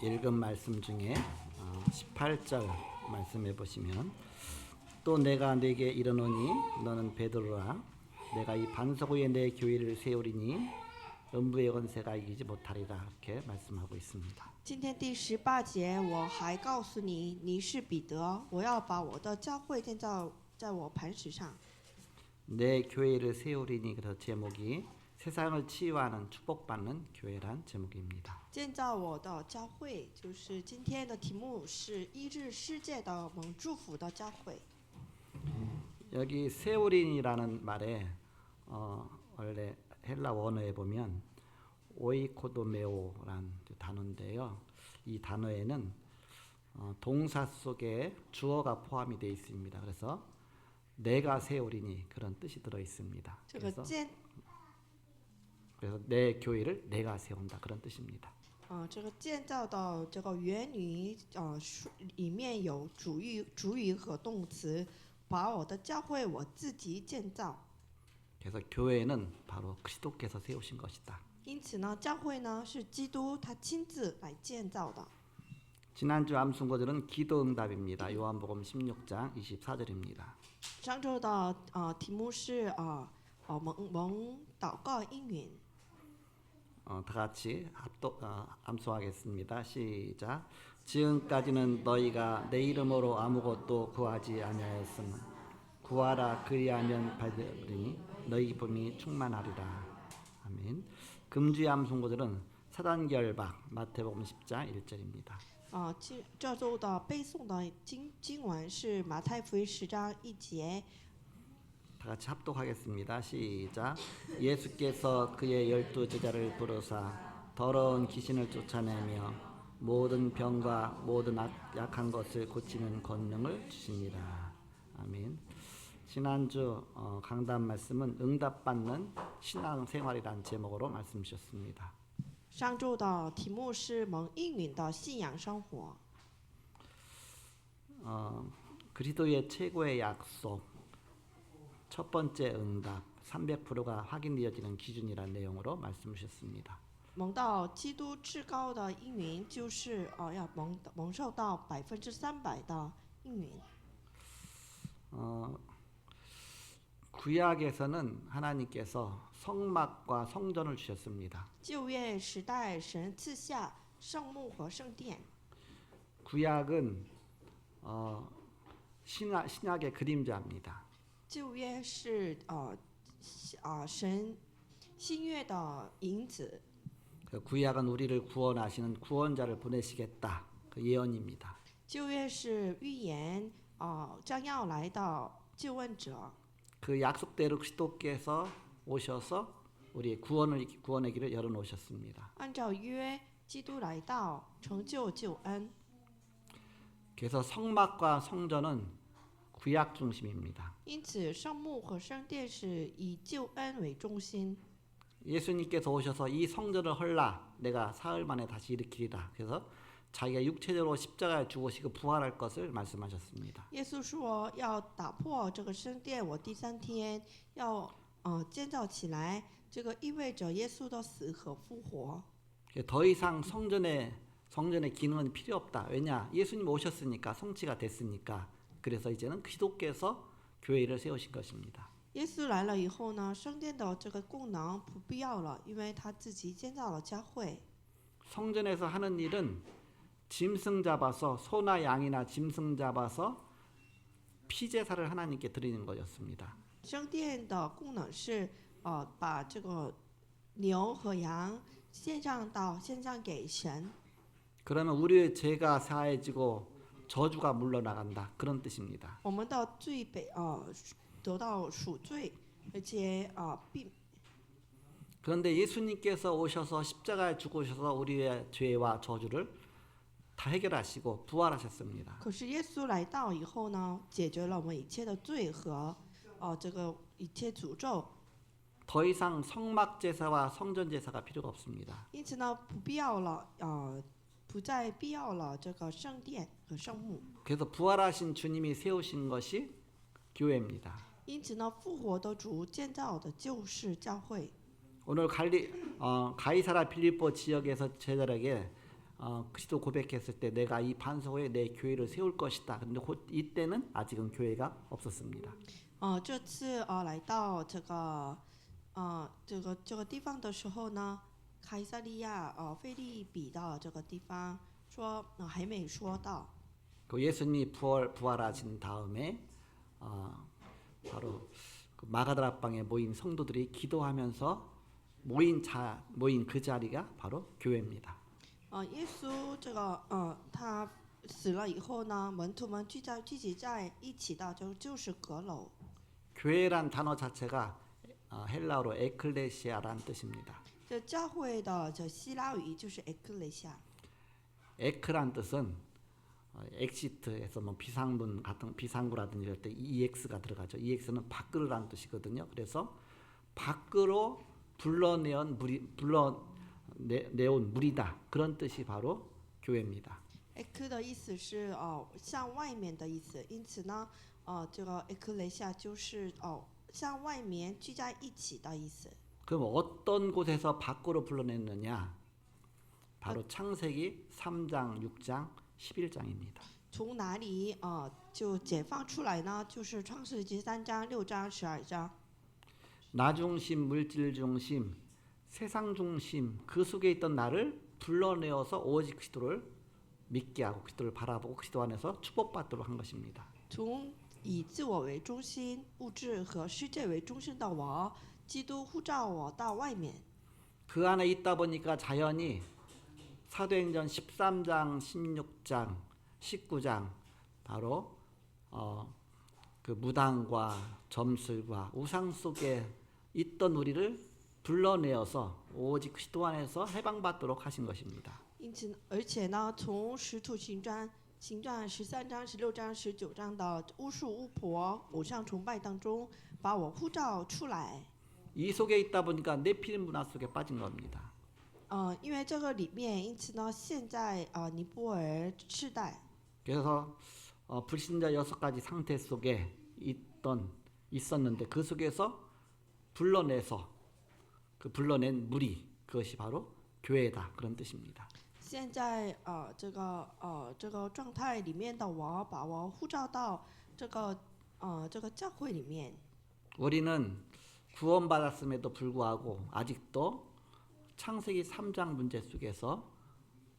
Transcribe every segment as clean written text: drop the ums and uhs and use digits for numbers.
읽은 말씀 중에 18절 말씀해 보시면 또 내가 네게 이르노니 너는 베드로라 내가 이 반석 위에 내 교회를 세우리니 음부의 권세가 이기지 못하리라 이렇게 말씀하고 있습니다. 今天第18节，我还告诉你，你是彼得，我要把我的教会建造在我磐石上。 내 교회를 세우리니 그래서 제목이 세상을 치유하는 축복받는 교회란 제목입니다. 建造我的教会，就是今天的题目是医治世界的蒙祝福的教会。 여기 세우린이라는 말에 원래 헬라 원어에 보면 오이코도메오란 단어인데요. 이 단어에는 동사 속에 주어가 포함이 되어 있습니다. 그래서 내가 세우리니 그런 뜻이 들어 있습니다. 这个 그래서 내 교회를 내가 세운다 그런 뜻입니다. 这个建造的这个原语里面有主语和动词，把我的教会我自己建造。 그래서 교회는 바로 그리스도께서 세우신 것이다. 因此呢，教会呢是基督他亲自来建造的。 지난주 암순고절은 기도응답입니다. 요한복음 16장 24절입니다. 上周的题目是蒙祷告应允。 다 같이 암송하겠습니다. 시작. 지금까지는 너희가 내 이름으로 아무것도 구하지 아니하였으면 구하라 그리하면 받으리니 너희 기쁨이 충만하리라. 아멘. 금주의 암송고절은 사단 결박 마태복음 10장 1절입니다. 这周的背诵的经文是马太福音10章1节。 다 같이 합독하겠습니다. 시작. 예수께서 그의 12 제자를 부르사 더러운 귀신을 쫓아내며 모든 병과 모든 약한 것을 고치는 권능을 주시니라. 아멘. 지난주 강단 말씀은 응답받는 신앙생활이란 제목으로 말씀 주셨습니다. 上周的题目是蒙应允的信仰生活。 그리스도의 최고의 약속 첫 번째 응답 300%가 확인되어지는 기준이라는 내용으로 말씀 주셨습니다. 蒙到基督至高的应允，就是要蒙受到300%的应允。 구약에서는 하나님께서 성막과 성전을 주셨습니다. 旧约时代，神赐下圣幕和圣殿。 구약은 신약의 그림자입니다. 旧约是神新约的影子。 구약은 우리를 구원하시는 구원자를 보내시겠다 그 예언입니다. 旧约是预言将要来到救恩者。 그 약속대로 그리스도께서 오셔서 우리의 구원의 길을 열어놓으셨습니다. 按照约，基督来到，成就救恩。 그래서 성막과 성전은 구약 중심입니다. 因此，圣幕和圣殿是以救恩为中心。 예수님께서 오셔서 이 성전을 헐라 내가 사흘 만에 다시 일으키리라. 그래서 자기가 육체적으로 십자가에 죽으시고 부활할 것을 말씀하셨습니다. 耶稣说要打破这个圣殿，我第3天要建造起来。这个意味着耶稣的死和复活。 더 이상 성전의 기능은 필요 없다. 왜냐? 예수님 오셨으니까 성취가 됐으니까. 그래서 이제는 그리스도께서 교회를 세우신 것입니다. 耶稣来了以后呢，圣殿的这个功能不必要了，因为他自己建造了教会。 성전에서 하는 일은 짐승 잡아서 소나 양이나 짐승 잡아서 피제사를 하나님께 드리는 것이었습니다. 圣殿的功能是把这个牛和羊献上给神。 그러면 우리의 죄가 사해지고 저주가 물러나간다. 그런 뜻입니다. 我们的罪得到赎罪，而且그런데 예수님께서 오셔서 십자가에 죽으셔서 우리의 죄와 저주를 다 해결하시고 부활하셨습니다. 可是耶稣来到以后呢，解决了我们一切的罪和这个一切诅咒。 더 이상 성막 제사와 성전 제사가 필요가 없습니다. 因此呢，不再必要了这个圣殿和圣幕。 그래서 부활하신 주님이 세우신 것이 교회입니다. 因此呢，复活的主建造的就是教会。 오늘 가이사라 빌립보 지역에서 제자에게 그리스도 고백했을 때 내가 이 반석에 내 교회를 세울 것이다. 근데 이때는 아직은 교회가 없었습니다. 这次来到这个地方的时候呢，凯撒利亚腓利比的这个地方说还没说到。 그 예수님이 부활하신 다음에 바로 그 마가다락방에 모인 성도들이 기도하면서 모인 그 자리가 바로 교회입니다. 耶稣他死了以后呢，门徒们聚集在一起的就是阁楼。 교회란 단어 자체가 헬라어로 에클레시아란 뜻입니다. 这教会的这希腊语就是 ekklesia。 에크란 뜻은 엑시트에서 뭐 비상문 같은 비상구라든지 이럴 때 EX가 들어가죠. EX는 밖으로라는 뜻이거든요. 그래서 밖으로 불러내온 무리다. 그런 뜻이 바로 교회입니다. ek 的意思是向外面的意思，因此呢，这个 ekklesia 就是向外面聚在一起的意思。 그럼 어떤 곳에서 밖으로 불러냈느냐? 바로 창세기 3장, 6장, 11장입니다. 从哪里就解放出来呢？就是创世纪3章、6章、12章。 나 중심, 물질 중심, 세상 중심 그 속에 있던 나를 불러내어서 오직 그리스도를 믿게 하고 그리스도를 바라보고 그리스도 안에서 축복받도록 한 것입니다. 从以自我为中心、物质和世界为中心的我，基督呼召我到外面。 그 안에 있다 보니까 자연히 사도행전 13장, 16장, 19장 바로 그 무당과 점술과 우상 속에 있던 우리를 불러내어서 오직 그리스도 안에서 해방받도록 하신 것입니다. 因此，而且呢，从使徒行传13章、16章、19章的巫术、巫婆、偶像崇拜当中，把我呼召出来。 이 속에 있다 보니까 네피림 문화 속에 빠진 겁니다. 因为这个里面，因此呢，现在尼泊尔世代， 그래서 불신자 6가지 상태 속에 있었는데 그 속에서 불러내서 그 불러낸 무리 그것이 바로 교회다 그런 뜻입니다. 现在这个状态里面的我，把我呼召到这个教会里面。 우리는 구원받았음에도 불구하고 아직도 창세기 3장 문제 속에서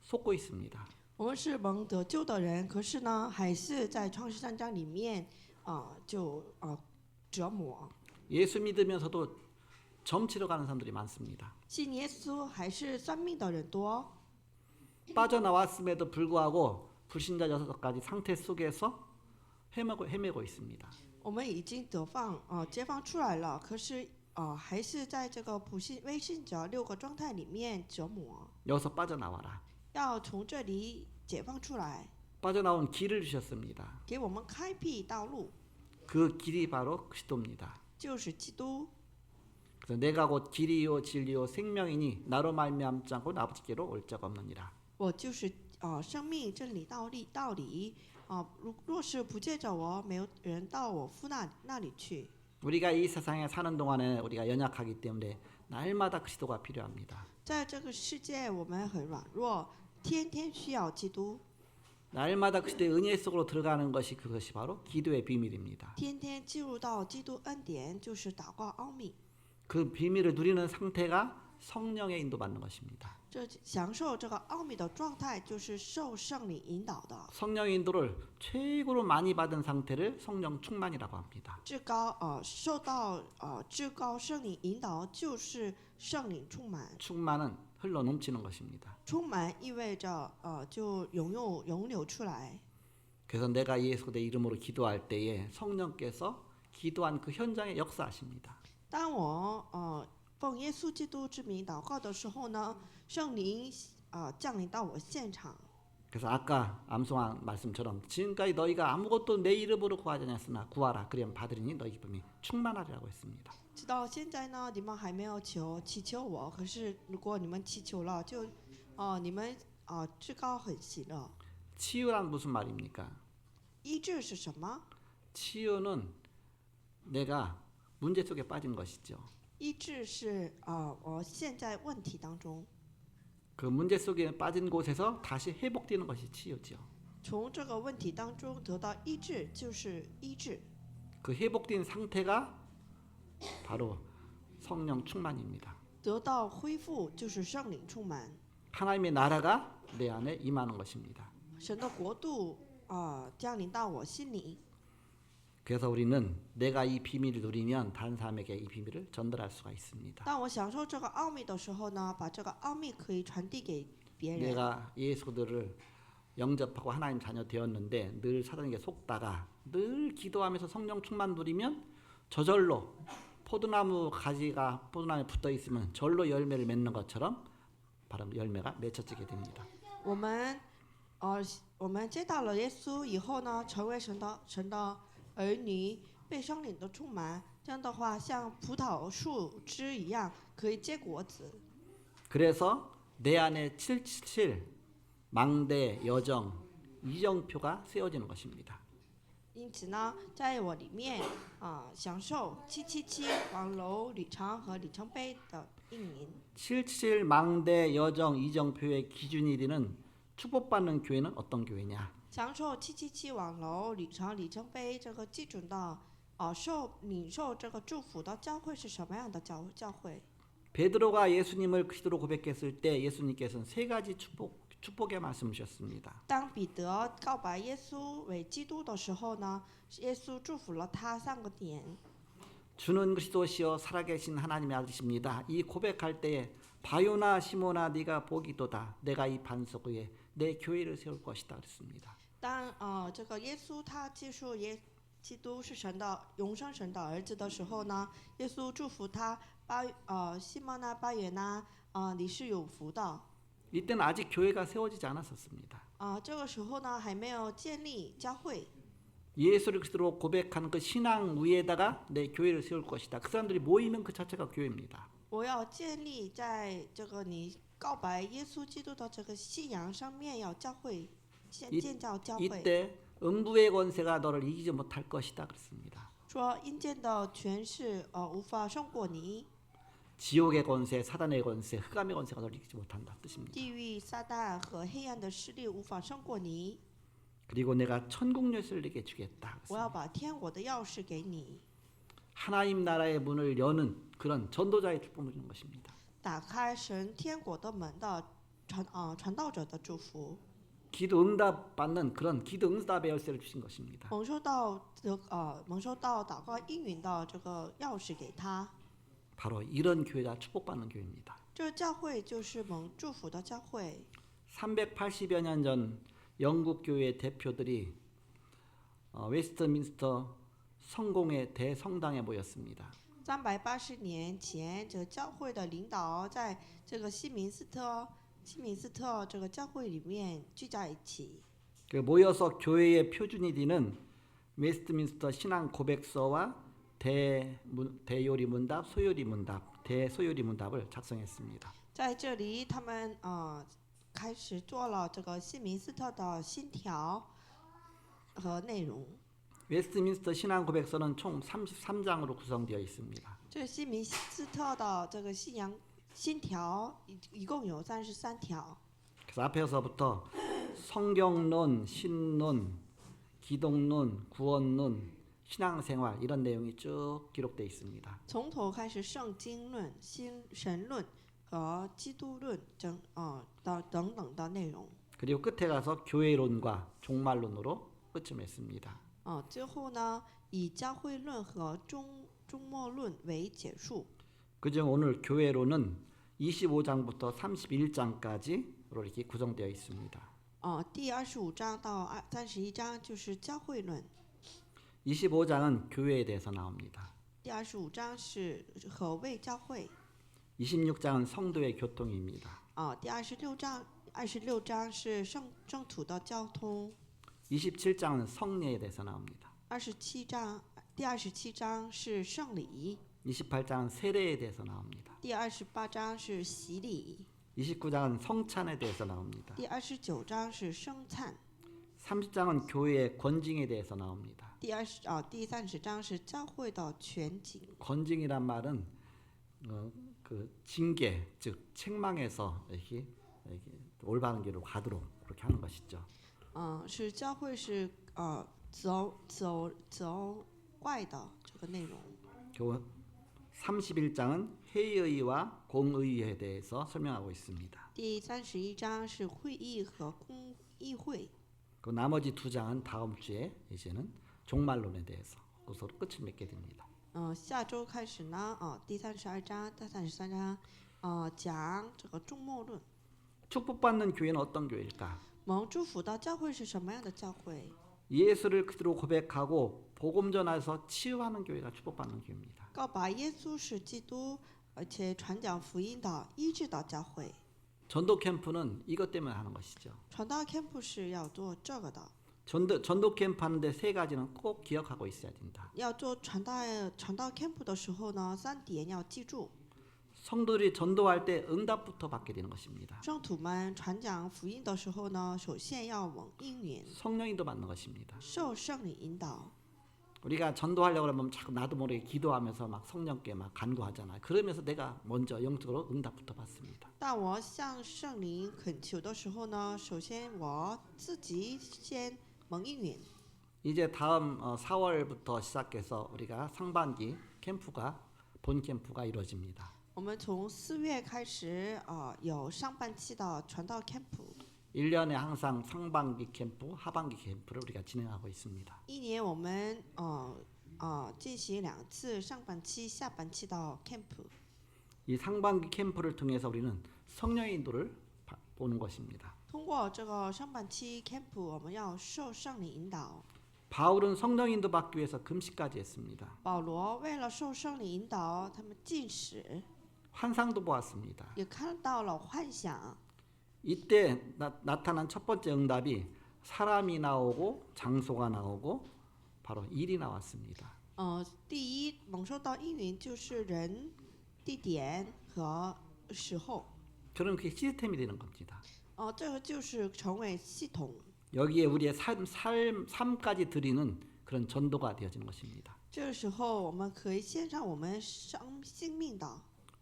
속고 있습니다. 我们是蒙得救的人，可是呢，还是在创世3章里面折磨。 예수 믿으면서도 점치러 가는 사람들이 많습니다. 信耶稣还是算命的人多。 빠져나왔음에도 불구하고 불신자 6가지 상태 속에서 헤매고 있습니다. 我们已经解放出来了，可是还是在这个未信者6个状态里面折磨。 여기서 빠져나와라. 要从这里解放出来， 빠져나온 길을 주셨습니다. 给我们开辟道路， 그 길이 바로 그리스도입니다. 就是基督。 그래서 내가 곧 길이요 진리요 생명이니 나로 말미암지 않고 아버지께로 올 자가 없느니라. 我就是生命、真理、道理若是不借着我，没有人到我父那里去。 우리가 이 세상에 사는 동안에 우리가 연약하기 때문에 날마다 그리스도가 필요합니다. 在这个世界，我们很软弱，天天需要基督， 날마다 그리스도의 은혜 속으로 들어가는 것이 그것이 바로 기도의 비밀입니다. 天天进入到基督恩典，就是祷告奥秘。 그 비밀을 누리는 상태가 성령의 인도받는 것입니다. 这享受这个奥秘的状态，就是受圣灵引导的。 성령의 인도를 최고로 많이 받은 상태를 성령 충만이라고 합니다. 受到至高圣灵引导，就是圣灵充满。 충만은 흘러 넘치는 것입니다. 充满意味着就涌流出来。 그래서 내가 예수의 이름으로 기도할 때에 성령께서 기도한 그 현장에 역사하십니다. 当我奉耶稣基督之名祷告的时候呢，圣灵降临到我现场。 그래서 아까 암송한 말씀처럼 지금까지 너희가 아무것도 내 이름으로 구하지 않았으나 구하라 그리면 받으리니 너희 기쁨이 충만하리라고 했습니다. 直到现在呢，你们还没有祈求我，可是如果你们祈求了，就你们至高很喜乐。 치유란 무슨 말입니까? 医治是什么？ 치유는 내가 문제 속에 빠진 것이죠. 医治是我现在问题当中， 그 문제 속에 빠진 곳에서 다시 회복되는 것이 치유죠. 从这个问题当中得到医治就是医治。 그 회복된 상태가 바로 성령 충만입니다. 得到恢复就是圣灵充满， 하나님의 나라가 내 안에 임하는 것입니다. 神的国度降临到我心里。 그래서 우리는 내가 이 비밀을 누리면 다른 사람에게 이 비밀을 전달할 수가 있습니다. 当我享受这个奥秘的时候呢，把这个奥秘可以传递给别人。 내가 예수들을 영접하고 하나님 자녀 되었는데 늘 사단에게 속다가 늘 기도하면서 성령 충만 누리면 저절로 포도나무 가지가 포도나무에 붙어 있으면 절로 열매를 맺는 것처럼 바로 열매가 맺혀지게 됩니다. 我们接到了耶稣以后呢，成为神的儿女，被圣灵的充满，这样的话像葡萄树枝一样可以结果子。 그래서 내 안에 777 망대 여정 이정표가 세워지는 것입니다. 因此呢，在我里面享受777网楼里程和里程碑的应名。 777 망대 여정 이정표의 기준이 되는 축복받는 교회는 어떤 교회냐? 享受777网楼里程碑这个基准的领受这个祝福的教会是什么样的教会？ 베드로가 예수님을 그리스도로 고백했을 때 예수님께서는 세 가지 축복의 말씀 주셨습니다. 当彼得告白耶稣为基督的时候呢，耶稣祝福了他3个点。 주는 그리스도시요 살아계신 하나님의 아들이십니다. 이 고백할 때에 바요나 시모나 네가 복이도다. 내가 이 반석 위에 내 교회를 세울 것이다 그랬습니다. 当这个耶稣他接受基督是神的永生神的儿子的时候呢，耶稣祝福他西摩那巴约那你是有福的。 이때는 아직 교회가 세워지지 않았었습니다. 这个时候呢还没有建立教会。 예수를 그리스도로 고백한 그 신앙 위에다가 내 교회를 세울 것이다. 그 사람들이 모이는 그 자체가 교회입니다. 我要建立在这个你告白耶稣基督的这个信仰上面，要教会建造教会。 이때 음부의 권세가 너를 이기지 못할 것이다 그랬습니다. 说阴间的权势无法胜过你， 지옥의 권세, 사단의 권세, 흑암의 권세가 너를 이기지 못한다 뜻입니다. 地狱撒旦和黑暗的势力无法胜过你。 그리고 내가 천국 열쇠를 내게 주겠다. 我要把天国的钥匙给你， 하나님 나라의 문을 여는 그런 전도자의 축복을 주는 것입니다. 打开神天国的门的传道者的祝福， 기도 응답 받는 그런 기도 응답의 열쇠를 주신 것입니다. 蒙受到祷告应允的这个钥匙给他。 바로 이런 교회가 축복받는 교회입니다. 这教会就是蒙祝福的教会。 380여 년 전 영국 교회 대표들이 웨스트민스터 성공의 대성당에 모였습니다. 380年前，这个教会的领导在这个西敏斯特这个教会里面聚在一起。 그 모여서 교회의 표준이 되는 웨스트민스터 신앙 고백서와 대요리 문답, 소요리 문답, 대소요리 문답을 작성했습니다. 在这里，他们开始做了这个西敏斯特的信条和内容。 웨스트민스터 신앙 고백서는 총 33장으로 구성되어 있습니다. 这西敏斯特的这个信条一共有33条。 그래서 앞에서부터 성경론, 신론, 기독론, 구원론, 신앙생활 이런 내용이 쭉 기록되어 있습니다. 从头开始，圣经论、神论和基督论等等的内容。 그리고 끝에 가서 교회론과 종말론으로 끝을 맺습니다. 最后呢，以教会论和终末论为结束。 그중 오늘 교회론은 25장부터 31장까지로 이렇게 구성되어 있습니다. 第25章到31章就是教会论， 25장은 교회에 대해서 나옵니다. 第25章是何谓教会， 26장은 성도의 교통입니다. 第26章是圣徒的交通， 27장은 성례에 대해서 나옵니다. 第27章是圣礼， 28장은 세례에 대해서 나옵니다. 第28章是洗礼， 29장은 성찬에 대해서 나옵니다. 第29章是圣餐， 30장은 교회의 권징에 대해서 나옵니다. 第30章是教会的全景。 권징이란 말은 그 징계, 즉 책망에서 이렇게 이렇게 올바른 길로 가도록 그렇게 하는 것이죠. 是教会是走怪的这个内容。 그 31장은 회의와 공의에 대해서 설명하고 있습니다. 第31章是会议和公议会。 그 나머지 2장은 다음 주에 이제는 종말론에 대해서 그것으로 끝을 맺게 됩니다. 下周开始呢，第32章、第33章，讲这个终末论。 축복받는 교회는 어떤 교회일까? 蒙祝福的教会是什么样的教会？ 예수를 그대로 고백하고 복음 전해서 치유하는 교회가 축복받는 교회입니다. 告白耶稣是基督，而且传讲福音的医治的教会。 전도 캠프는 이것 때문에 하는 것이죠. 传道 camp 是要做这个的， 전도 캠프 하는데 3가지는 꼭 기억하고 있어야 된다. 要做传道 camp 的时候呢，3点要记住。 성도들이 전도할 때 응답부터 받게 되는 것입니다. 圣徒们传讲福音的时候呢，首先要蒙应允， 성령인도 받는 것입니다. 受圣灵引导。 우리가 전도하려고 하면 자꾸 나도 모르게 기도하면서 막 성령께 막 간구하잖아요. 그러면서 내가 먼저 영적으로 응답부터 받습니다. 但我向圣灵恳求的时候呢，首先我自己先蒙应允。 이제 다음 4월부터 시작해서 우리가 상반기 캠프가 본 캠프가 이루어집니다. 我们从4月开始，有上半期的传道 camp， 1년에 항상 상반기 캠프, 하반기 캠프를 우리가 진행하고 있습니다. 一年我们进行2次上半期、下半期的 camp。 이 상반기 캠프를 통해서 우리는 성령의 인도를 보는 것입니다. 通过这个上半期 camp， 我们要受圣灵引导。 바울은 성령 인도 받기 위해서 금식까지 했습니다. 保罗为了受圣灵引导，他们禁食， 환상도 보았습니다. 也看到了幻想。 이때 나타난 첫 번째 응답이 사람이 나오고 장소가 나오고 바로 일이 나왔습니다. 第一蒙受到应允就是人、地点和时候。 그럼 그게 시스템이 되는 겁니다. 这个就是成为系统。 여기에 우리의 삶까지 드리는 그런 전도가 되어지는 것입니다. 这个时候，我们可以献上我们性命的。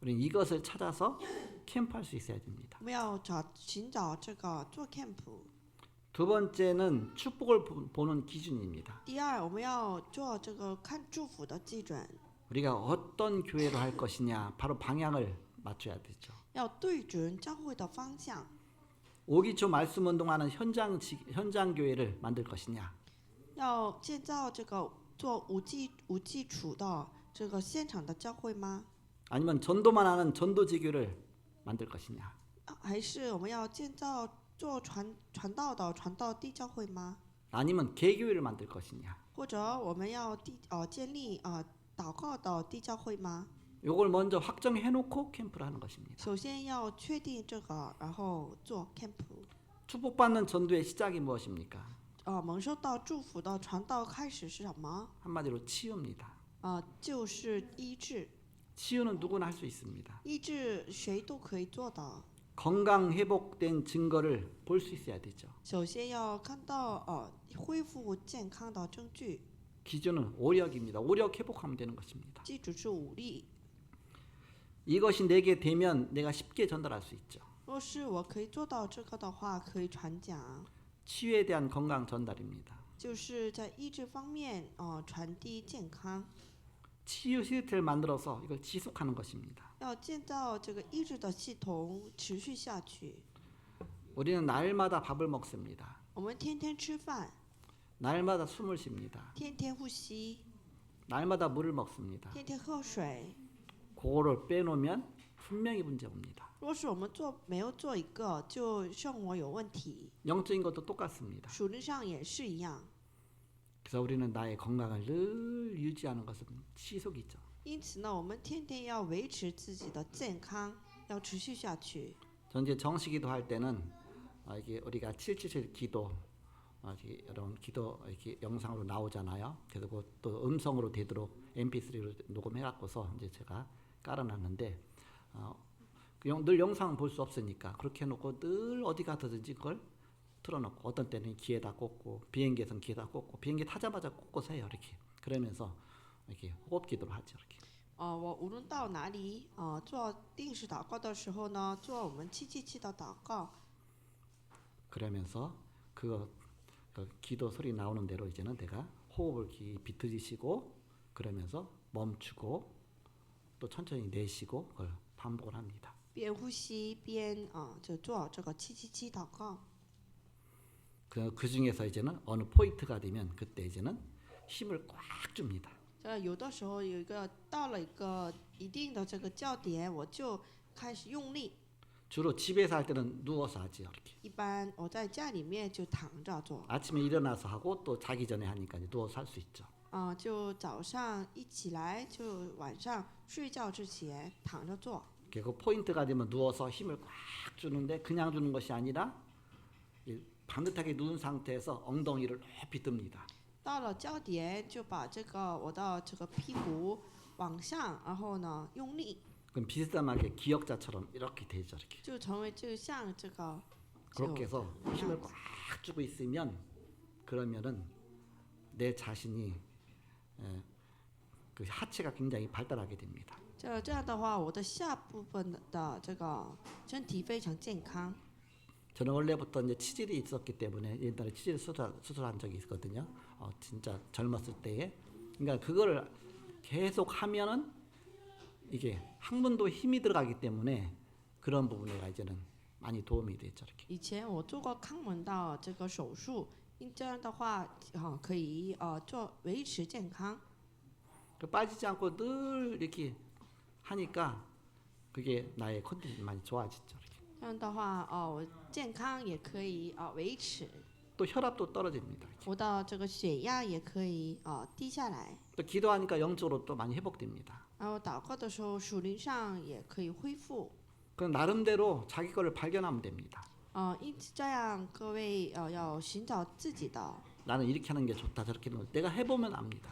우리는 이것을 찾아서 캠프할 수 있어야 됩니다. 我们要寻找这个做 camp。 두 번째는 축복을 보는 기준입니다. 第二，我们要做这个看祝福的基准， 우리가 어떤 교회로 할 것이냐 바로 방향을 맞춰야 되죠. 要对准教会的方向。 오기초 말씀 운동하는 현장 교회를 만들 것이냐 要建造这个做无基础的这个现场的教会吗？ 아니면 전도만 하는 전도지교를 만들 것이냐 还是我们要建造做传道的传道地教会吗？ 아니면 개교회를 만들 것이냐 或者我们要建立祷告的地教会吗？ 이걸 먼저 확정해 놓고 캠프를 하는 것입니다. 首先要确定这个，然后做 camp。 축복받는 전도의 시작이 무엇입니까? 蒙受到祝福的传道开始是什么？ 한마디로 치유입니다. 就是医治。 치유는 누구나 할 수 있습니다. 医治谁都可以做的。 건강 회복된 증거를 볼 수 있어야 되죠. 首先要看到恢复健康的证据。 기준은 오력입니다. 오력 회복하면 되는 것입니다. 基础是武力。 이것이 내게 되면 내가 쉽게 전달할 수 있죠. 若是我可以做到这个的话，可以传讲。 치유에 대한 건강 전달입니다. 就是在医治方面，传递健康。 치유 시스템을 만들어서 이걸 지속하는 것입니다. 要建造这个医治的系统，持续下去。 우리는 날마다 밥을 먹습니다. 我们天天吃饭， 날마다 숨을 쉽니다. 天天呼吸， 날마다 물을 먹습니다. 天天喝水。 그거를 빼놓으면 분명히 문제 옵니다. 若是我们没有做一个，就生活有问题。 영적인 것도 똑같습니다. 属灵上也是一样。 그래서 우리는 나의 건강을 늘 유지하는 것은 지속이죠. 因此呢，我们天天要维持自己的健康，要持续下去。 전 이제 정식기도 할 때는 이게 우리가 777 기도 이런 기도 이렇게 영상으로 나오잖아요. 그래서 또 음성으로 되도록 MP3로 녹음해갖고서 이제 제가 깔아놨는데 늘 영상 볼 수 없으니까 그렇게 해놓고 늘 어디 가든지 그걸 틀어놓고 어떤 때는 귀에다 꽂고 비행기에선 귀에다 꽂고 비행기 타자마자 꽂고서 해요. 이렇게 그러면서 이렇게 호흡 기도를 하죠. 이렇게. 我无论到哪里，做定时祷告的时候呢，做我们777的祷告， 그러면서 그 기도 소리 나오는 대로 이제는 내가 호흡을 깊이 들이쉬고 그러면서 멈추고 또 천천히 내쉬고 그걸 반복을 합니다. 边呼吸边就做这个777祷告。 그 중에서 이제는 어느 포인트가 되면 그때 이제는 힘을 꽉 줍니다. 有的时候到了一个一定的这个焦点，我就开始用力。 주로 집에서 할 때는 누워서 하지 이렇게. 一般我在家里面就躺着做， 아침에 일어나서 하고 또 자기 전에 하니까 이제 누워서 할 수 있죠. 就早上一起来，就晚上睡觉之前躺着做。 그 포인트가 되면 누워서 힘을 꽉 주는데 그냥 주는 것이 아니라 반듯하게 누운 상태에서 엉덩이를 높이 듭니다. 到了焦点，就把我的这个屁股往上，然后呢用力， 그럼 비스듬하게 기역자처럼 이렇게 되죠. 이렇게. 就成为就像这个 그렇게 해서 힘을 꽉 주고 있으면 그러면은 내 자신이 그 하체가 굉장히 발달하게 됩니다. 这样的话，我的下部分的这个身体非常健康。 저는 원래부터 이제 치질이 있었기 때문에 옛날에 치질 수술한 적이 있거든요. 진짜 젊었을 때에. 그러니까 그거를 계속 하면은 이게 항문도 힘이 들어가기 때문에 그런 부분에가 이제는 많이 도움이 되죠. 이렇게. 以前我做过肛门的这个手术，这样的话，可以维持健康。 빠지지 않고 늘 이렇게 하니까 그게 나의 컨디션이 많이 좋아지죠. 이렇게. 这样的话，我健康也可以维持， 또 혈압도 떨어집니다. 이렇게. 我的这个血压也可以低下来。 또 기도하니까 영적으로 또 많이 회복됩니다. 然后祷告的时候，属灵上也可以恢复。 그 나름대로 자기 거를 발견하면 됩니다. 因此这样，各位要寻找自己的。 나는 이렇게 하는 게 좋다 저렇게 하는 거 내가 해보면 압니다.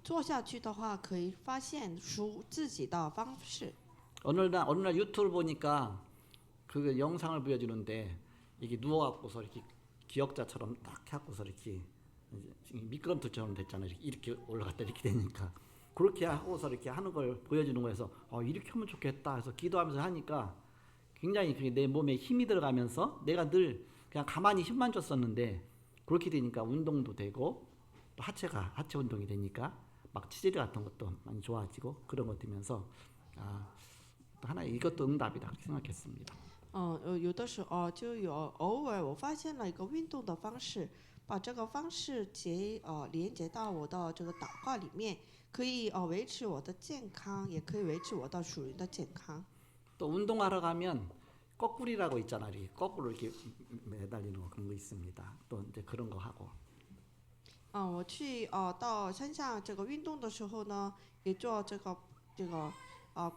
做下去的话，可以发现属自己的方式。 어느 날 유튜브 보니까 그 영상을 보여주는데 이게 누워갖고서 이렇게 기역자처럼 딱 해갖고서 이렇게 미끄럼틀처럼 됐잖아요. 이렇게 올라갔다 이렇게 되니까 그렇게 하고서 이렇게 하는 걸 보여주는 거에서 이렇게 하면 좋겠다 해서 기도하면서 하니까 굉장히 내 몸에 힘이 들어가면서 내가 늘 그냥 가만히 힘만 줬었는데 그렇게 되니까 운동도 되고 또 하체 운동이 되니까 막 치질 같은 것도 많이 좋아지고 그런 것 되면서 또 하나 이것도 응답이다 그렇게 생각했습니다. 有的时候就偶尔我发现了一个运动的方式，把这个方式连接到我的这个祷告里面，可以维持我的健康，也可以维持我的属灵的健康。 또 운동하러 가면 거꾸리라고 있잖아요. 이렇게 거꾸로 이렇게 매달리는 거 그런 거 있습니다. 또 이제 그런 거 하고. 我去到山上这个运动的时候呢，也做这个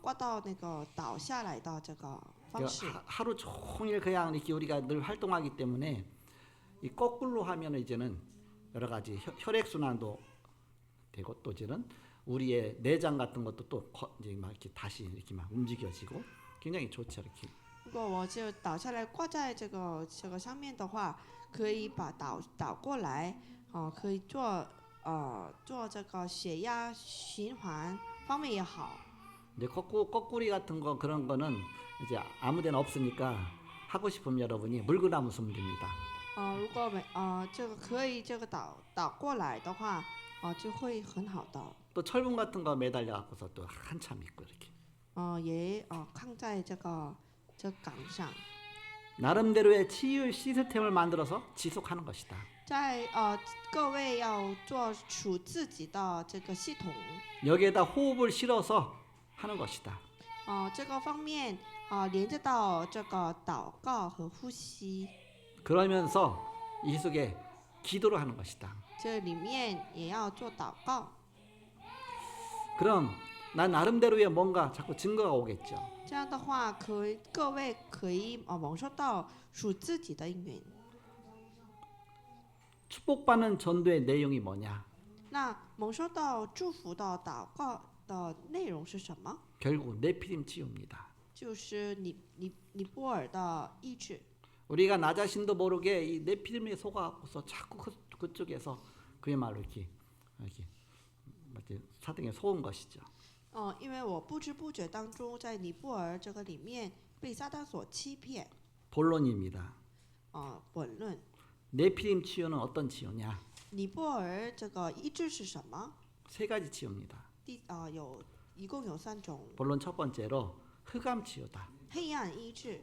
挂到那个倒下来的这个方式。 하루 종일 그냥 이렇게 우리가 늘 활동하기 때문에 이 거꾸로 하면 이제는 여러 가지 혈액 순환도 되고 또 이제는 우리의 내장 같은 것도 또 이제 막 이렇게 다시 이렇게 막 움직여지고 굉장히 좋죠 이렇게. 如果我就倒下来挂在这个上面的话，可以把倒过来，可以做这个血压循环方面也好。 이제 거꾸리 같은 거 그런 거는 이제 아무데나 없으니까 하고 싶으면 여러분이 물구나무 쓰면 됩니다. 如果这个可以倒过来的话，就会很好的。 또 철분 같은 거 매달려 갖고서 또 한참 있고 이렇게. 也扛在这杆上。 나름대로의 치유 시스템을 만들어서 지속하는 것이다. 各位要做属自己的这个系统。 여기에다 호흡을 실어서 하는 것이다. 这个方面连接到这个祷告和呼吸。 그러면서 이 속에 기도를 하는 것이다. 这里面也要做祷告。 그럼 난 나름대로의 뭔가 자꾸 증거가 오겠죠. 这样的话，各位可以蒙受到属自己的应允。 축복받는 전도의 내용이 뭐냐? 那蒙受到祝福的祷告的内容是什么？ 결국 네피림 치유입니다. 就是尼泊尔的医治。 우리가 나 자신도 모르게 이 네피림에 속아서 자꾸 그쪽에서 그야말로 이렇게 사등에 속은 것이죠. 因为我不知不觉当中在尼泊尔这个里面被撒旦所欺骗。 본론입니다. 本论， 네피림 치유는 어떤 치유냐? 尼泊尔这个医治是什么？ 세 가지 치유입니다. 一共有3种。 본론 첫 번째로 흑암 치유다. 黑暗医治，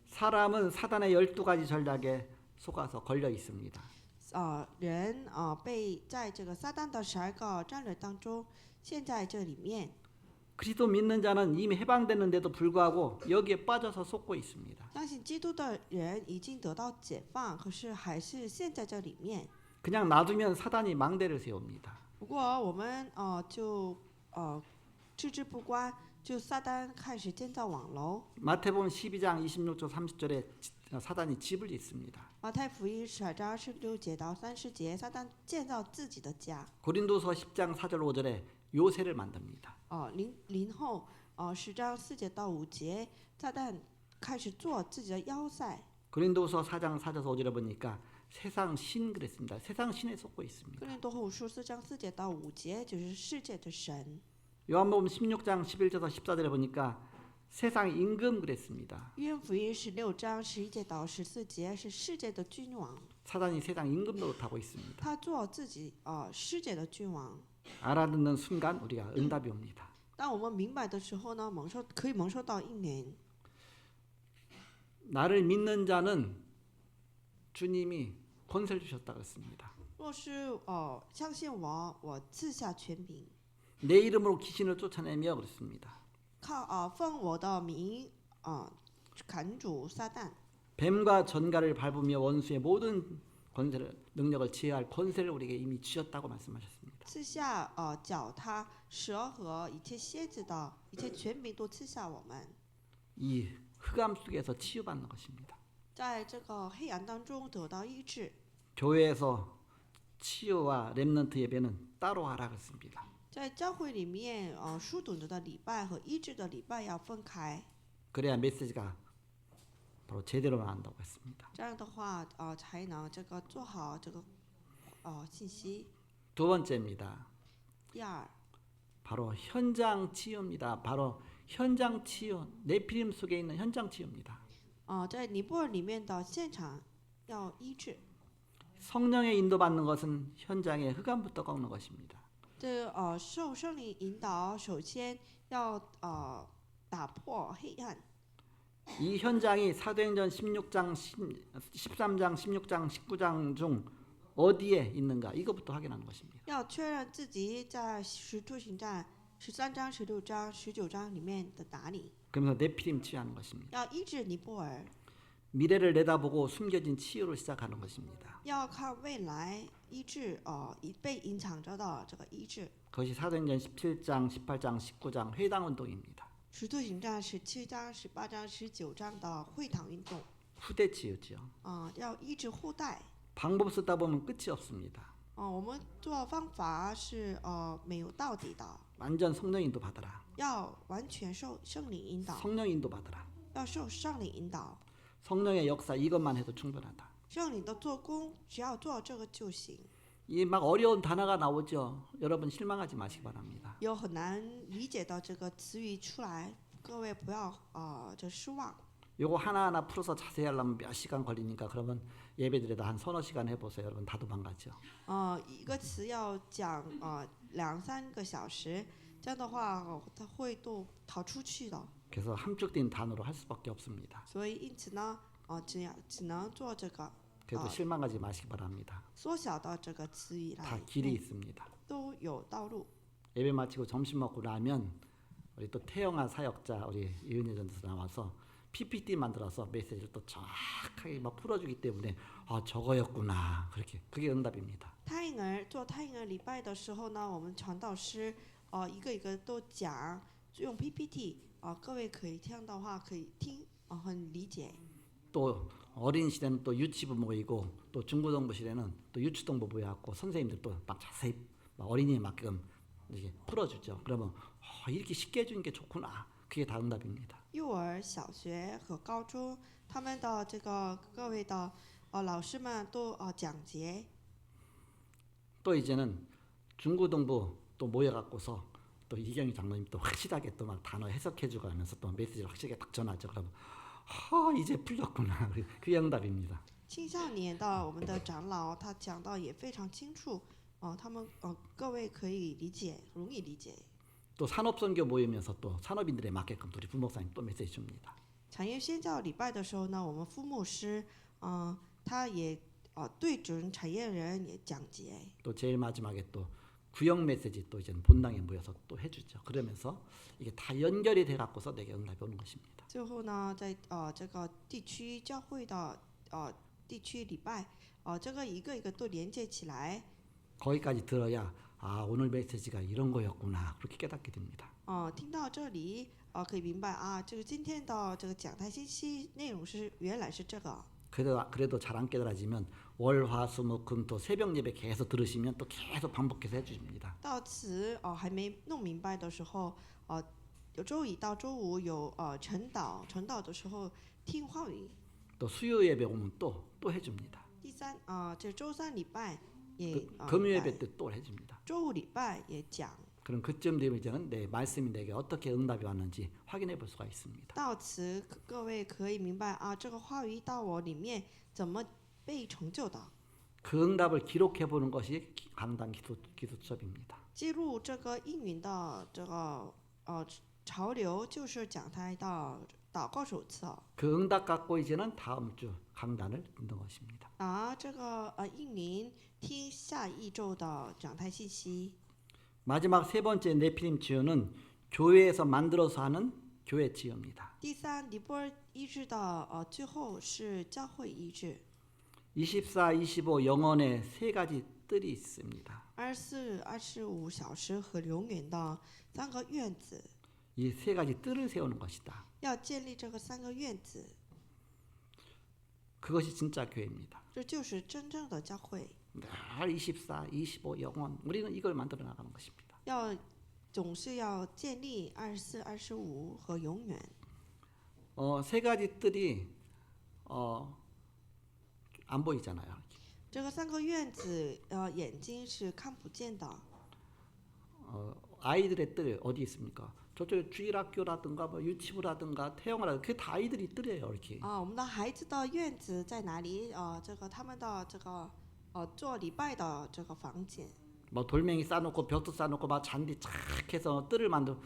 사람은 사단의 12가지 전략에 속아서 걸려 있습니다. 人被在这个撒旦的12个战略当中，陷在这里面。 그리스도 믿는 자는 이미 해방됐는데도 불구하고 여기에 빠져서 속고 있습니다. 相信基督的人已经得到解放，可是还是陷在这里面。 그냥 놔두면 사단이 망대를 세웁니다. 不过我们就置之不观，就撒旦开始建造网楼。 마태복음 12장 26절 30절에 사단이 집을 짓습니다. 马太福音12章16节到30节，撒旦建造自己的家。 고린도서 10장 4절 5절에 요새를 만듭니다. 零后10章4节到5节，撒旦开始做自己的要塞。 고린도서 4장 4절 5절에 보니까 세상 신 그랬습니다. 세상 신에 속고 있습니다. 哥林多后书4章4节到5节，就是世界的神。 요한복음 16장 11절에서 14절에 보니까 세상 임금 그랬습니다. 约翰福音16章11节到14节是世界的君王， 사단이 세상 임금 노릇하고 있습니다. 他做自己世界的君王。 알아듣는 순간 우리가 응답이 옵니다. 当我们明白的时候呢，可以蒙受到应允。 나를 믿는 자는 주님이 권세를 주셨다 그랬습니다. 若是相信我，我赐下权柄， 내 이름으로 귀신을 쫓아내며 그랬습니다. 奉我的名赶逐撒旦。 뱀과 전갈을 밟으며 원수의 모든 권세를 능력을 제어할 권세를 우리에게 이미 주셨다고 말씀하셨습니다. 赐下脚踏蛇和一切蝎子的一切权柄都赐下我们。 이 흑암 속에서 치유받는 것입니다. 在这个黑暗当中得到医治。 교회에서 치유와 렘넌트 예배는 따로 하라 그랬습니다. 在教会里面书读的礼拜和医治的礼拜要分开， 그래야 메시지가 바로 제대로 나온다고 했습니다. 这样的话才能这个做好这个信息。 두 번째입니다. 第二， 바로 현장 치유입니다. 바로 현장 치유, 네피림 속에 있는 현장 치유입니다. 在尼泊尔里面的现场要医治。 성령의 인도받는 것은 현장의 흑암부터 꺾는 것입니다. 这受圣灵引导，首先要打破黑暗。 이 현장이 사도행전 16장, 13장, 16장, 19장 중 어디에 있는가 이것부터 확인하는 것입니다. 要确认自己在使徒行传13章、16章、19章里面的哪里。 그러면서 네피림 치유하는 것입니다. 要医治尼泊尔， 미래를 내다보고 숨겨진 치유를 시작하는 것입니다. 要看未来医治被隐藏着的这个医治。 그것이 사도행전 17장, 18장, 19장 회당 운동입니다. 使徒行传17章、18章、19章的会堂运动， 후대 치유지요. 要医治后代。 방법 쓰다 보면 끝이 없습니다. 我们做方法是没有到底的， 완전 성령 인도 받아라. 要完全受圣灵引导， 성령 인도 받아라. 要受圣灵引导。 성령의 역사 이것만 해도 충분하다. 圣灵的做工，只要做这个就行。 이 막 어려운 단어가 나오죠. 여러분 실망하지 마시기 바랍니다. 有很难理解的这个词语出来，各位不要就失望。 요거 하나하나 풀어서 자세히 하려면 몇 시간 걸리니까 그러면 예배드려도 한 서너 시간 해보세요. 여러분 다 도망가죠. 一个词要讲2-3个小时，这样的话它会都逃出去的。 그래서 함축된 단어로 할 수밖에 없습니다. 所以因此呢，只能做这个 그래도 실망하지 마시기 바랍니다. 缩小到这个词语 다 来， 길이 있습니다. 都有道路。 예배 마치고 점심 먹고 나면 우리 또 태영아 사역자 우리 이은혜 전도사 나와서 PPT 만들어서 메시지를 또 정확하게 막 풀어주기 때문에 아 저거였구나 그렇게 그게 응답입니다. 太婴儿礼拜的时候呢，我们传道师一个一个都讲，用 PPT 各位可以这样的话可以听很理解。 또 어린 시대는 또 유치부 모이고 또 중고등부 시대는 또 유치동부 모여갖고 선생님들 또 막 자세히 막 어린이에 맞게끔 이렇게 풀어주죠. 그러면 이렇게 쉽게 해주는 게 좋구나. 그게 다 응답입니다. 幼儿、小学和高中，他们的这个各位的老师们都讲解。 또 이제는 중고등부 또 모여갖고서 또 이경희 장로님 또 확실하게 또 막 단어 해석해주고 하면서 또 메시지를 확실하게 딱 전하죠. 그러면 이제 풀렸구나. 그게 응답입니다. 青少年的我们的长老他讲到也非常清楚，他们各位可以理解，容易理解。 또 산업선교 모임에서 또 산업인들에 맞게끔 우리 부목사님 또 메시지 줍니다. 产业宣教礼拜的时候呢，我们副牧师，他也对准产业人也讲解。 또 제일 마지막에 또 구역 메시지 또 이제는 본당에 모여서 또 해주죠. 그러면서 이게 다 연결이 돼 갖고서 내게 응답이 오는 것입니다. 最后呢，在这个地区教会的地区礼拜，这个一个一个都连接起来。 거기까지 들어야 오늘 메시지가 이런 거였구나 그렇게 깨닫게 됩니다. 听到这里，可以明白啊，这个今天的这个讲台信息内容是原来是这个。 그래도 잘 안 깨달아지면 월화수목금토 새벽 예배 계속 들으시면 또 계속 반복해서 해주십니다. 到此还没弄明白的时候，有周一到周五有晨祷的时候听话语。 또 수요 예배 오면 또 해줍니다. 第三这周三礼拜也 금요 예배 때 또 해줍니다. 周五礼拜也讲。 그럼 그쯤 되면 이제는 내 말씀이 내게 어떻게 응답이 왔는지 확인해 볼 수가 있습니다. 到此各位可以明白这个话语到我里面怎么被成就的。 그 응답을 기록해 보는 것이 강단 기도 수업입니다. 记录这个应允的这个潮流，就是讲台的祷告手册。 그 응답 갖고 이제는 다음 주 강단을 듣는 것입니다. 这个应允听下一周的讲台信息。 마지막 세 번째 네피림 지효는 교회에서 만들어서 하는 교회 지효입니다. 第三，尼泊尔医治的最后是教会医治。 24, 25 영원의 세 가지 뜰이 있습니다. 24、25小时和永远的三个院子， 이 세 가지 뜰을 세우는 것이다. 要建立这个三个院子， 그것이 진짜 교회입니다. 这就是真正的教会。 늘 24, 25 영원 우리는 이걸 만들어 나가는 것입니다. 总是要建立24、25和永远。 세 가지 뜰이 안 보이잖아요. 这个三个院子，眼睛是看不见的。 아이들의 뜰 어디 있습니까? 저쪽에 주일학교라든가 뭐 유치부라든가 태영이라든가 그게 다 아이들이 뜰이에요. 이렇게. 我们的孩子的院子在哪里？这个他们的这个做礼拜的这个房间。 뭐 돌멩이 쌓아놓고 벽도 쌓아놓고 막 잔디 착 해서 뜰을 만들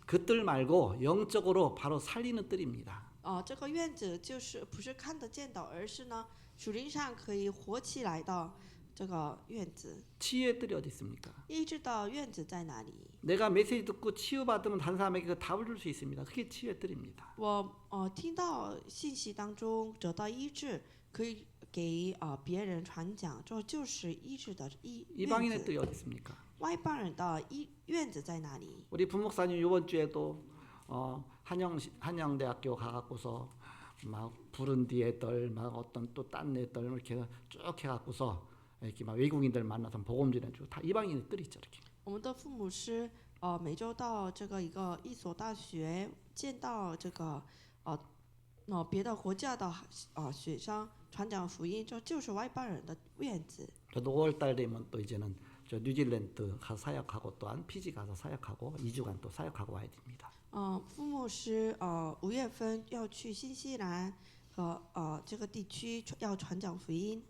그 뜰 말고 영적으로 바로 살리는 뜰입니다. 这个院子就是不是看得见的，而是呢属灵上可以活起来的这个院子。 치유의 뜰이 어디 있습니까? 医治的院子在哪里？ 내가 메시지 듣고 치유받으면 다른 사람에게 그 답을 줄 수 있습니다. 그게 치유의 뜰입니다. 我听到信息当中得到医治，可以给别人传讲，这就是医治的院 이방인의 子。 뜰이 어디 있습니까? 外邦人的院子在哪里？ 우리 부목사님 이번 주에도 한영대학교 가갖고서 막 부른디 애들 막 어떤 또 딴 애들 이렇게 쭉 해갖고서 이렇게 막 외국인들 만나서 복음 전해주고 다 이방인의 뜰이 있죠 이렇게. 我们的父母师每周到这个一所大学，见到这个别的国家的学生传讲福音，这就是外邦人的院子。 저도 5월달 되면 또 이제는 저 뉴질랜드 가서 사역하고 또한 피지 가서 사역하고 2주간 또 사역하고 와야 됩니다. 父母师5月份要去新西兰和这个地区要传讲福音。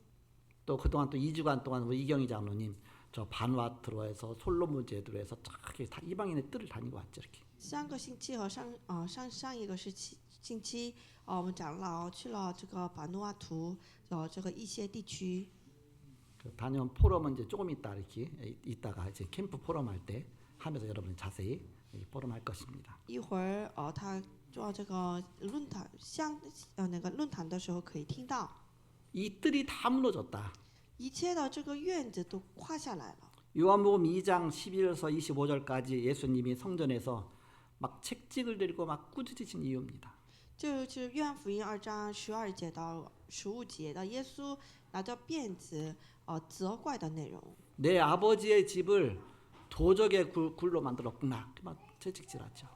또 그동안 또 2주간 동안 우리 이경희 장로님 저 반와트로 해서 솔로몬 제도로 해서 쫙 다 이방인의 뜰을 다니고 왔죠 이렇게. 上个星期和上一个星期，我们长老去了这个巴努阿图这个一些地区。 그 다녀온 포럼은 이제 조금 있다 이렇게 이따가 이제 캠프 포럼 할 때 하면서 여러분 자세히 포럼 할 것입니다. 一会儿他做这个论坛那个论坛的时候可以听到， 이 뜰이 다 무너졌다. 一切的这个院子都垮下来了。 요한복음 2장 11절에서 25절까지 예수님이 성전에서 막 책찍을 들고 막 꾸짖으신 이유입니다. 就是约翰福音2章12节到15节的耶稣拿着鞭子责怪的内容。 내 아버지의 집을 도적의 굴로 만들었구나. 막 채찍질하죠.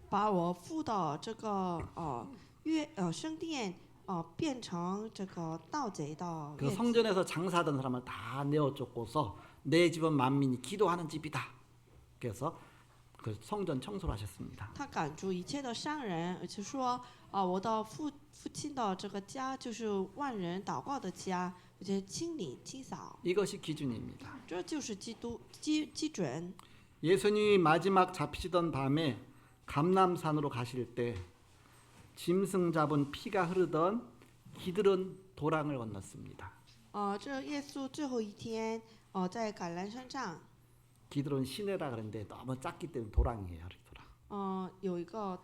把我父的这个圣殿变成这个盗贼的 그 院子。 성전에서 장사하던 사람을 다 내어 쫓고서 내 집은 만민이 기도하는 집이다. 그래서 그 성전 청소를 하셨습니다. 他赶逐一切的商人，而且说我的父亲的这个家就是万人祷告的家，而且清理清扫， 이것이 기준입니다. 这就是基准。 예수님이 마지막 잡히시던 밤에 감람산으로 가실 때 짐승 잡은 피가 흐르던 기드론 도랑을 건넜습니다. 这耶稣最后一天在橄榄山上， 기드론 시내라 그러는데 너무 작기 때문에 도랑이에요. 도랑. 有一个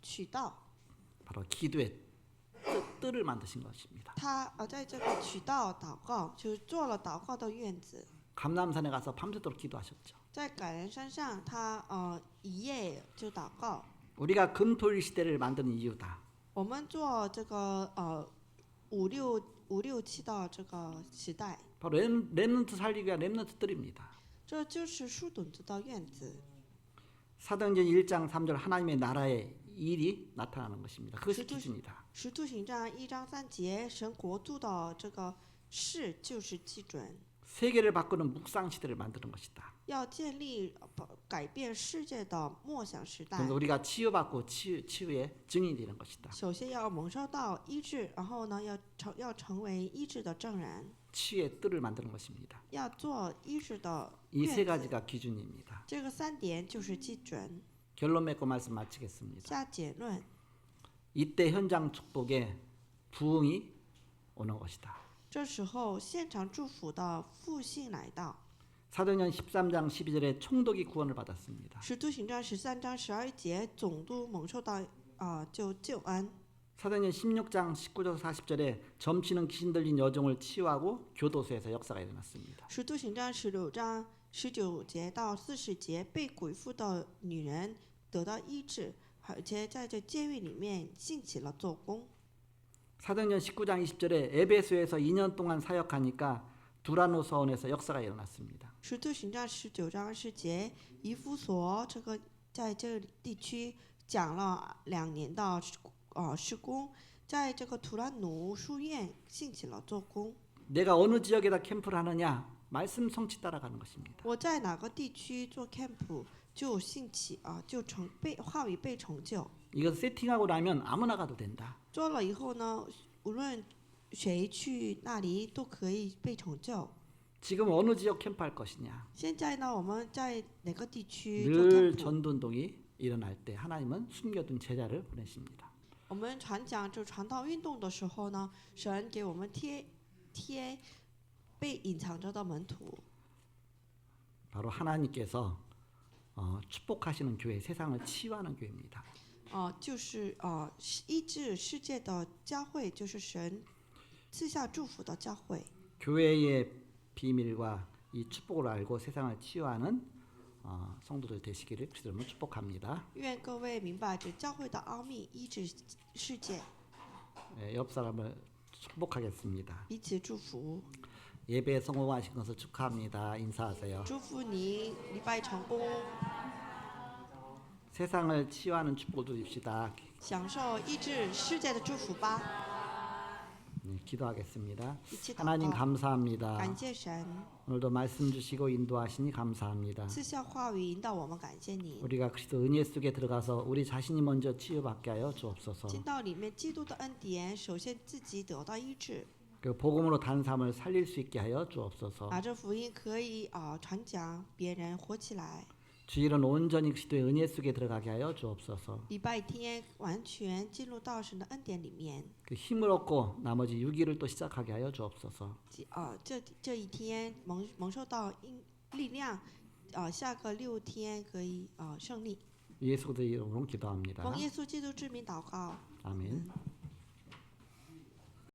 渠道， 바로 기도의 뜰을 만드신 것입니다. 他在这个渠道祷告，就是做了祷告的院子。 감람산에 가서 밤새도록 기도하셨죠. 在橄榄山上，他一夜就祷告。 우리가 금토일 시대를 만드는 이유다. 我们做这个五六七的这个时代， 바로 렘넌트 살리기 위한 렘넌트 뜰입니다. 这就是树墩子的院子。 사도행전 1장 3절 하나님의 나라의 일이 나타나는 것입니다. 그것이 기준이다. 使徒行传1章3节，神国度的这个事就是基准， 세계를 바꾸는 묵상 시대를 만드는 것이다. 要建立改变世界的默想时代。 그래서 우리가 치유받고 치유의 증인이 되는 것이다. 首先要蒙受到医治，然后呢要成为医治的证人， 치유의 뜰을 만드는 것입니다. 要做医治的 이 院 세 子。 가지가 기준입니다. 这个3点就是基准。 결론 맺고 말씀 마치겠습니다. 下结论， 이때 현장 축복에 부흥이 오는 것이다. 这时候现场祝福的复兴来到。 사도행전 13장 12절에 총독이 구원을 받았습니다. 使徒行传13章12节，总督蒙受到救恩。 사도행전 16장 19절 40절에 점치는 귀신 들린 여종을 치유하고 교도소에서 역사가 일어났습니다. 使徒行传16章19节到40节，被鬼附的女人得到医治，而且在这监狱里面兴起了做工。 사도행전 19장 20절에 에베소에서 2년 동안 사역하니까 두라노 서원에서 역사가 일어났습니다. 使徒行传19章20节，以弗所这个在这个地区讲了2年的施工，在这个图兰努书院兴起了做工。 내가 어느 지역에다 캠프를 하느냐? 말씀 성취 따라가는 것입니다. 我在哪个地区做 camp 就兴起就话语被成就。 이거 세팅하고 나면 아무나 가도 된다. 做了以后呢，无论谁去那里都可以被成就。 지금 어느 지역 캠프 할 것이냐? 现在呢，我们在哪个地区做 늘 camp？ 전도운동이 일어날 때 하나님은 숨겨둔 제자를 보내십니다. 我们讲传道运动的时候呢，神给我们贴被隐藏着的门徒。 바로 하나님께서 축복하시는 교회, 세상을 치유하는 교회입니다. 就是医治世界的教会，就是神赐下祝福的教会。 교회의 비밀과 이 축복을 알고 세상을 치유하는 성도들 되시기를 주님으로 축복합니다. 愿各位明白这教会的奥秘，医治世界， 옆 사람을 축복하겠습니다. 彼此祝福。 예배에 성공하신 것을 축하합니다. 인사하세요. 祝福你礼拜成功， 세상을 치유하는 축복을 누립시다. 享受医治世界的祝福吧。 네, 기도하겠습니다. 一起祷 하나님 告， 감사합니다. 感谢神 오늘도 말씀 주시고 인도하시니 감사합니다. 赐下话语引导我们，感谢你。 우리가 그리스도 은혜 속에 들어가서 우리 자신이 먼저 치유받게 하여 주옵소서. 进到里面，基督的恩典，首先自己得到医治， 그 복음으로 단 삶을 살릴 수 있게 하여 주옵소서. 拿着福音可以传讲，别人活起来。 주일은 온전히 그리스도의 은혜 속에 들어가게 하여 주옵소서. 礼拜天完全进入到神的恩典里面， 그 힘을 얻고 나머지 6일을 또 시작하게 하여 주옵소서. 这一天蒙受到力量，下个6天可以胜利。 예수 그리스도 이름으로 기도합니다. 奉耶稣基督之名祷告， 아멘.